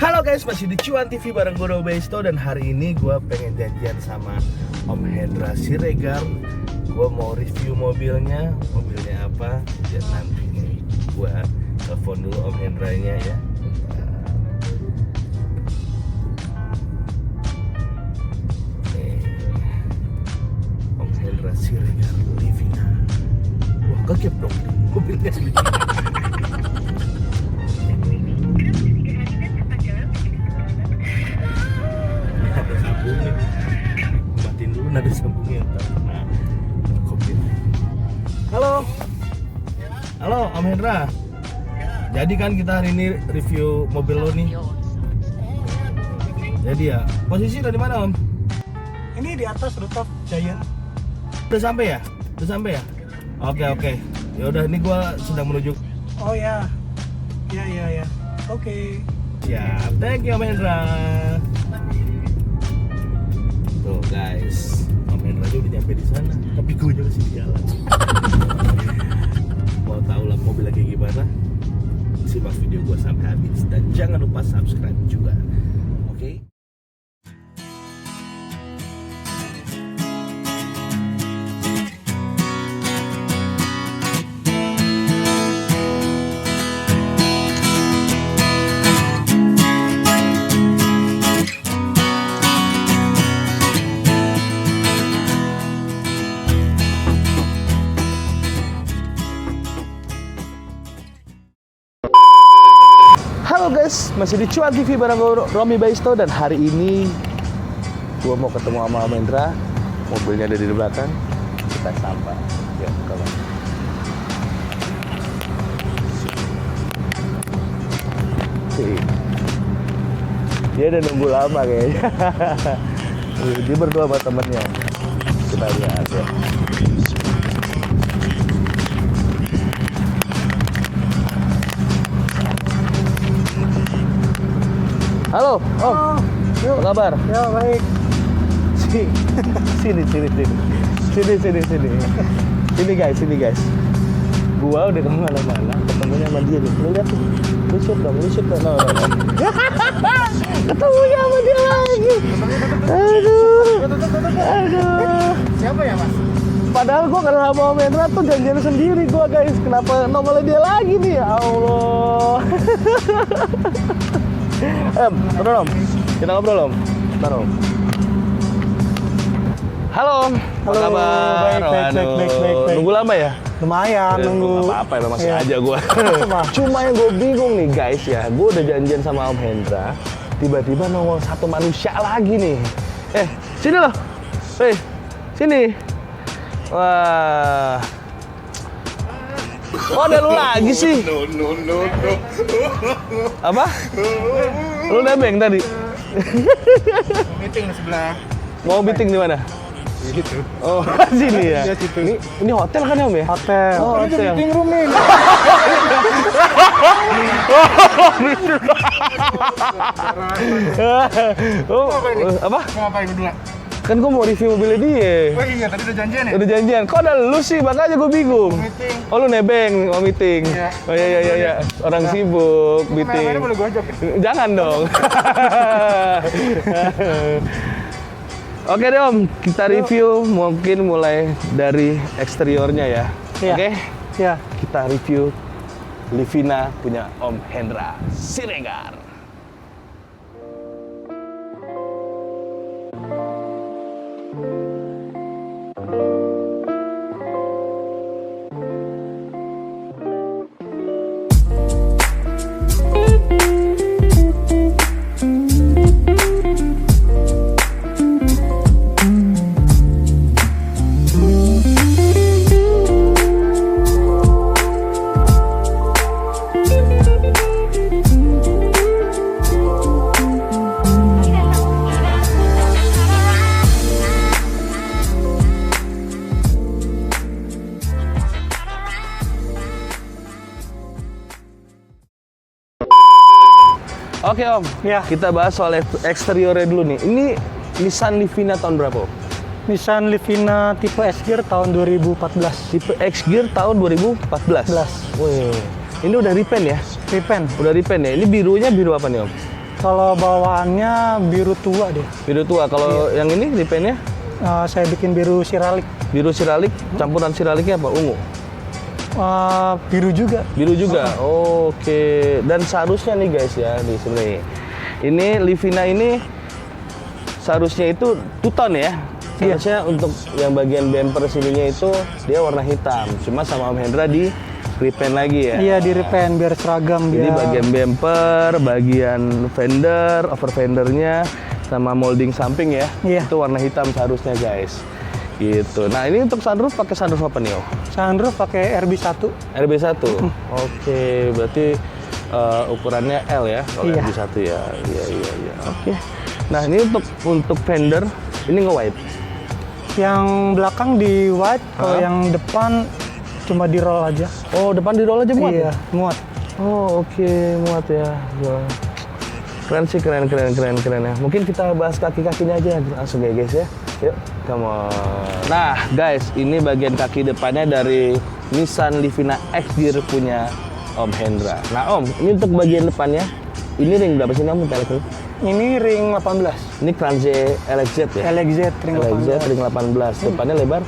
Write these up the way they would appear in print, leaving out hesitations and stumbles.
Halo guys, masih di Cuan TV bareng gue Robesto. Dan hari ini gue pengen janjian sama Om Hendra Siregar. Gue mau review mobilnya apa. Dan nanti nih gue telepon dulu Om Hendranya ya. Om Hendra Siregar Livina. Wah kaget dong, mobilnya Livina. Ada sambungnya, matiin dulu nada sambungnya. Halo, halo Om Hendra. Jadi kan kita hari ini review mobil lo nih. Jadi ya, posisi udah di mana Om? Ini di atas rooftop Giant. Udah sampai ya? Udah sampai ya? Oke. Ya udah, ini gua sedang menuju. Oh ya, ya. Oke. Siap, thank you Om Hendra. Tuh guys, Om Hendra udah nyampe di sana, tapi gue juga masih di jalan. Mau tahu lah mobil lagi gimana? Simak video gue sampai habis dan jangan lupa subscribe juga. Oke? Halo guys, masih di Cuan TV bareng gue Romi Baisto. Dan hari ini gue mau ketemu sama Om Hendra. Mobilnya ada di belakang. Kita sapa. Ya, kalau dia udah nunggu lama kayaknya. Dia berdua sama temennya. Kita lihat ya. Halo, Om. Apa kabar? Ya baik. Sini guys. Gua udah kemana-mana, ketemunya sama dia nih. Lu lihat tuh, lu shoot dong. No. Ketemunya sama dia lagi. Aduh. Siapa ya Mas? Padahal gua kenal sama Om Hendra tuh janjian sendiri gua guys. Kenapa nongolnya dia lagi nih? Ya Allah. Bener Om, kita ngobrol Om. Bentar Om. Halo Om, apa kabar? Baik. Nunggu lama ya? Lumayan nunggu. Nggak apa-apa, emang masih Iya. aja gue. Cuma yang gue bingung nih guys ya, gue udah janjian sama Om Hendra, tiba-tiba nongol satu manusia lagi nih. Sini loh. Sini. Wah. Oh, ada lu lagi sih? No. Apa? Lu nebeng tadi? Meeting di sebelah. Mau meeting di mana? Gitu. Oh, sini ya. Iya, situ. Ini hotel kan ya Om ya? Hotel. Oh, Ini hotel. meeting room nih. Apa? Mau ngapain berdua? Kan gue mau review mobilnya dia. Oh iya, tadi udah janjian ya? Udah janjian. Kok ada lu sih? Makanya gue bingung. Meeting. Oh lu nebeng mau meeting. Iya. Oh iya. Orang sibuk meeting. Kamera boleh gue ajak. Jangan dong. Oke deh Om, kita review mungkin mulai dari eksteriornya ya. Iya. Oke? Ya. Kita review Livina punya Om Hendra Siregar. Oke Om, Ya. kita bahas soal eksteriornya dulu nih. Ini Nissan Livina tahun berapa Om? Nissan Livina tipe S-Gear tahun 2014. Tipe X-Gear tahun 2014. Wih, ini udah repaint ya? Repaint. Udah repaint ya? Ini birunya biru apa nih Om? Kalau bawaannya biru tua deh. Biru tua. Kalau yang ini repaintnya? Saya bikin biru siralik. Biru siralik, campuran siraliknya apa? Ungu? Biru juga. Biru juga. Oke. Dan seharusnya nih guys ya di sini. Ini Livina ini seharusnya itu two-tone ya. Seharusnya untuk yang bagian bumper sininya itu dia warna hitam. Cuma sama Om Hendra di repaint lagi ya. Iya, di repaint biar seragam. Jadi bagian bumper, bagian fender, over fendernya sama molding samping ya. Iya. Itu warna hitam seharusnya guys. Gitu. Nah, ini untuk sunroof pakai sunroof apa nih, Om? Sunroof pakai RB1. RB1. Oke, berarti ukurannya L ya kalau Iya. RB1 ya. Iya. Oke. Nah, ini untuk fender ini nge-white. Yang belakang di white, kalau yang depan cuma di roll aja. Oh, depan di roll aja muat. Iya, ya? muat. Oh, oke, muat ya. Wah. Keren sih, keren ya. Mungkin kita bahas kaki-kakinya aja langsung ya guys ya. Yuk, come on. Nah, guys, ini bagian kaki depannya dari Nissan Livina X Gear punya Om Hendra. Nah, Om, ini untuk bagian depannya, ini ring berapa sih Om? Ini ring 18. Ini Kranze LXZ ya? LXZ ring 18. LXZ ring 18. Depannya lebar?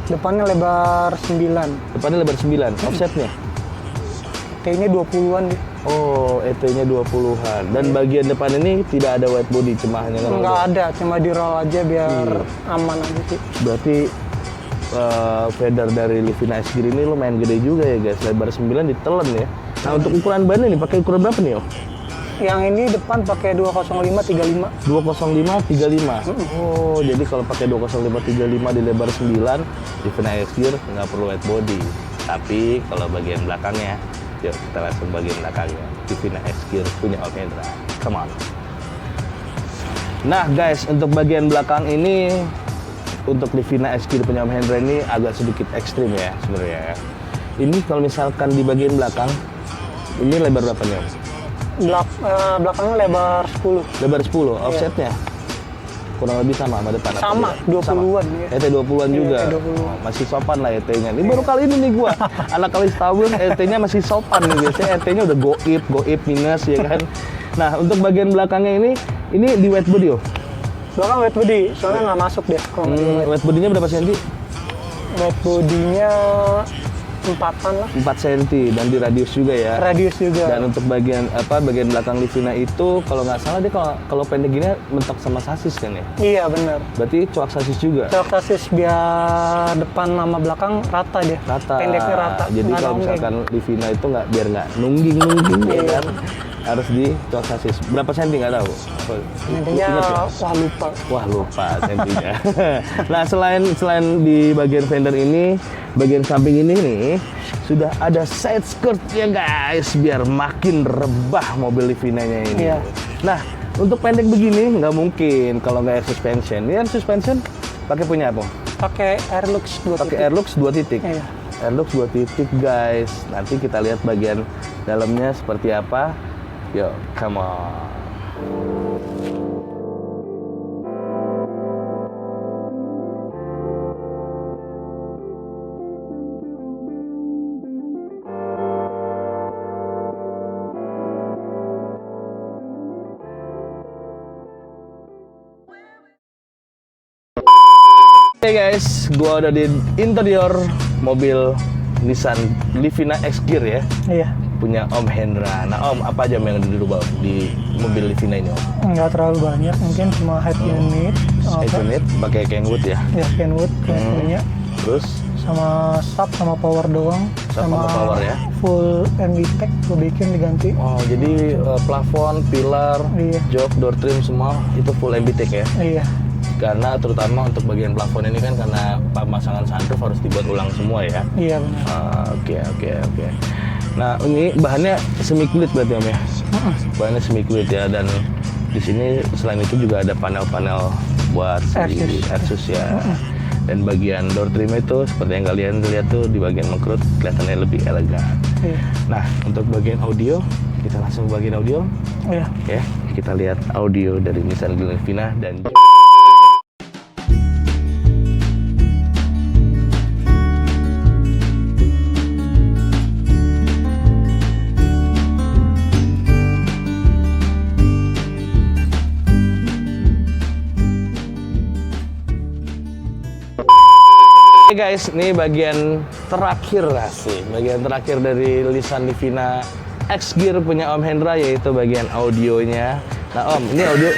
Depannya lebar 9. Depannya lebar 9. Offsetnya? Kayaknya 20-an deh. Oh, ET-nya 20-an. Dan bagian depan ini tidak ada white body, cuma hanya Nggak ada, cuma di roll aja biar aman aja sih. Berarti fender dari Livina X Gear ini lumayan gede juga ya guys. Lebar 9 ditelan ya. Nah, untuk ukuran ban ini pakai ukuran berapa nih, Om? Yang ini depan pakai 205/35. 205/35. Oh, jadi kalau pakai 205/35 di lebar 9, Livina X Gear nggak perlu white body. Tapi kalau bagian belakangnya, yuk kita langsung bagian belakangnya. Livina X Gear punya Om Hendra. Come on. Nah guys, untuk bagian belakang ini, untuk Livina X Gear punya Om Hendra ini agak sedikit ekstrim ya sebenarnya. Ini kalau misalkan di bagian belakang, ini lebar berapa nih Om? Belakangnya lebar 10. Lebar 10, offsetnya? Kurang lebih sama depan? Sama, 20-an ya. ET 20-an juga? ET 20-an. Masih sopan lah ET-nya. Ini baru kali ini nih gua, anak kali setahun ET-nya masih sopan nih. Biasanya ET-nya udah goib minus ya kan. Nah, untuk bagian belakangnya ini di wet body, oh? Belakang wet body, soalnya nggak masuk deh. Wet body-nya berapa senti? Wet body-nya 4-an lah. 4 cm dan di radius juga ya. Radius juga. Dan untuk bagian belakang Livina itu kalau nggak salah dia kalau pendek gini mentok sama sasis kan ya? Iya benar. Berarti coak sasis juga. Coak sasis biar depan sama belakang rata deh. Rata. Pendeknya rata. Jadi Nggak kalau nonggeng. misalkan Livina itu biar nggak nungging ya kan, harus di coak sasis. Berapa senti nggak tahu? Intinya Ingat ya? Wah lupa sentinya. Nah selain di bagian fender ini, bagian samping ini nih sudah ada side skirt ya guys, biar makin rebah mobil Livina-nya ini. Iya. Nah untuk pendek begini nggak mungkin kalau nggak air suspension. Ini air suspension pakai punya apa? Pakai Airlux 2 Pakai Airlux 2 titik. Iya. Airlux 2 titik guys. Nanti kita lihat bagian dalamnya seperti apa. Yuk, come on. Oke guys, gua udah di interior mobil Nissan Livina X Gear ya, Iya. punya Om Hendra. Nah Om, apa aja yang dirubah di mobil Livina ini Om? Nggak terlalu banyak, mungkin cuma head unit. Head unit pakai Kenwood ya. Ya, Kenwood punya. Terus Sama sub sama power doang. Sub sama power ya. Full MBTEC gue bikin diganti. oh jadi plafon, pilar, Iya. jok, door trim semua itu full MBTEC ya. Iya. Karena terutama untuk bagian plafon ini kan karena pemasangan sunroof harus dibuat ulang semua ya. Iya benar. Oke. Nah ini bahannya semi kulit berarti Om ya? Bahannya semi kulit ya, dan di sini selain itu juga ada panel-panel buat airsus ya. Dan bagian door trim itu seperti yang kalian lihat tuh di bagian mengkerut kelihatannya lebih elegan. Iya. Nah untuk bagian audio kita langsung bagian audio Iya. ya. Kita lihat audio dari Nissan Livina dan guys, ini bagian terakhir sih, bagian terakhir dari Nissan Livina X Gear punya Om Hendra, yaitu bagian audionya. Nah Om, ini audio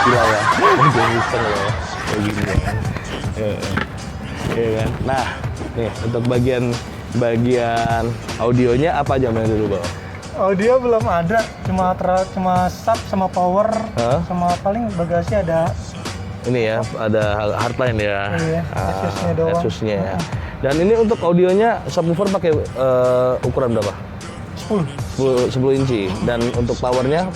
gila ya, udah bisa loh kayak gini ya. Iya kan? Nah, nih untuk bagian audionya apa aja yang dulu bawa? Audio belum ada, cuma sub sama power, sama paling bagasi ada. Ini ya, ada hardline ya. Iya, Asusnya doang. Asusnya ya. Dan ini untuk audionya subwoofer pakai ukuran berapa? 10 inci. Dan untuk powernya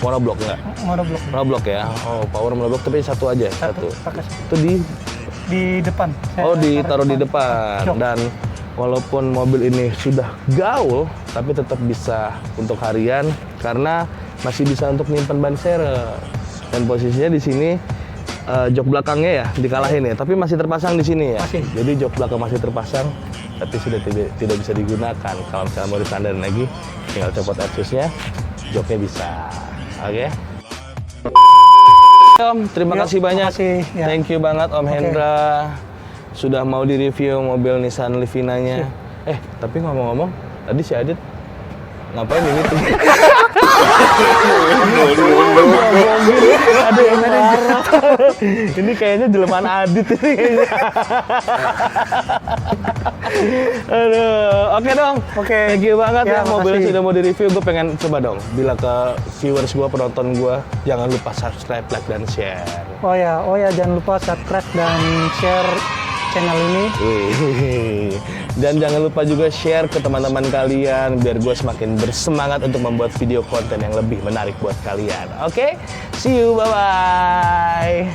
monoblock nggak? Monoblock. Monoblock ya. Oh, power monoblock tapi satu aja, satu. Pakai Itu di depan. Oh, ditaruh di depan. Jok. Dan walaupun mobil ini sudah gaul, tapi tetap bisa untuk harian karena masih bisa untuk nyimpan ban serep. Dan posisinya di sini jok belakangnya ya dikalahin ya, tapi masih terpasang di sini ya. Masih. Jadi jok belakang masih terpasang, tapi sudah tidak bisa digunakan. Kalau misalnya mau disandarin lagi, tinggal copot asusnya, joknya bisa. Oke. Om, terima Yuk, kasih banyak. makasih, ya. Thank you banget Om Hendra sudah mau direview mobil Nissan Livina-nya. Tapi ngomong-ngomong, tadi si Adit ngapain ini tuh? Ada yang marah. Ini kayaknya jelmaan Adit ini kayaknya. Aduh, oke dong. Oke. Thank you banget ya, mobilnya makasih. sudah mau direview. Gue pengen coba dong, bilang ke viewers gue, penonton gue, jangan lupa subscribe, like, dan share. Oh ya, jangan lupa subscribe dan share channel ini. Wih. Dan jangan lupa juga share ke teman-teman kalian biar gue semakin bersemangat untuk membuat video konten yang lebih menarik buat kalian. Oke? See you, bye-bye.